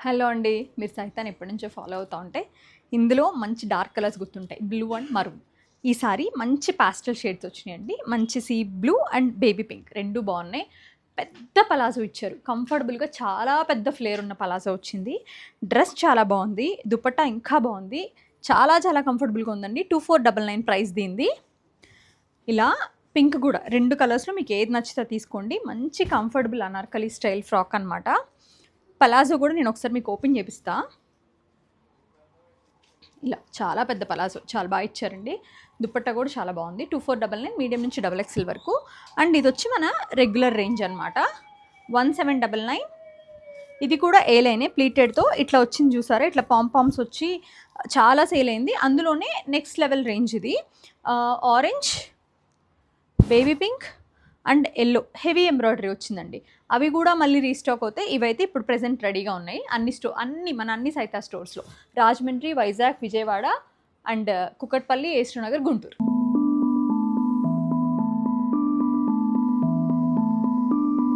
Hello అండి. మీరు సైతాన్ని ఎప్పటి నుంచో ఫాలో అవుతా ఉంటే ఇందులో మంచి డార్క్ కలర్స్ గుర్తుంటాయి. Blue and maroon. ఈసారి మంచి పాస్టల్ షేడ్స్ వచ్చినాయండి. మంచి sea blue and baby pink 2 బాగున్నాయి. పెద్ద పలాజో ఇచ్చారు. కంఫర్టబుల్గా చాలా పెద్ద ఫ్లేర్ ఉన్న పలాజో వచ్చింది. డ్రెస్ చాలా బాగుంది. దుపట్టా ఇంకా బాగుంది. చాలా చాలా కంఫర్టబుల్గా ఉందండి. 2499 ప్రైస్ దీనిది. ఇలా పింక్ కూడా 2 కలర్స్లో మీకు ఏది నచ్చితే తీసుకోండి. మంచి కంఫర్టబుల్ అనార్కలి స్టైల్ ఫ్రాక్ అనమాట. పలాజో కూడా నేను ఒకసారి మీకు ఓపెన్ చేపిస్తా. ఇలా చాలా పెద్ద పలాజో చాలా బాగా ఇచ్చారండి. దుపట్టా కూడా చాలా బాగుంది. 2499 మీడియం నుంచి XXL వరకు. అండ్ ఇది వచ్చి మన రెగ్యులర్ రేంజ్ అనమాట. 1799. ఇది కూడా ఏ లైనే ప్లీటెడ్తో ఇట్లా వచ్చింది చూసారా, ఇట్లా పాంపామ్స్ వచ్చి చాలా సేల్ అయింది. అందులోనే నెక్స్ట్ లెవెల్ రేంజ్ ఇది. Orange, baby pink and yellow heavy embroidery వచ్చిందండి. అవి కూడా మళ్ళీ రీస్టాక్ అవుతాయి. ఇవైతే ఇప్పుడు ప్రెజెంట్ రెడీగా ఉన్నాయి. అన్ని సైతా స్టోర్స్లో, రాజమండ్రి, వైజాగ్, విజయవాడ అండ్ కుకట్పల్లి, ఏస్ట్రోనగర్, గుంటూరు.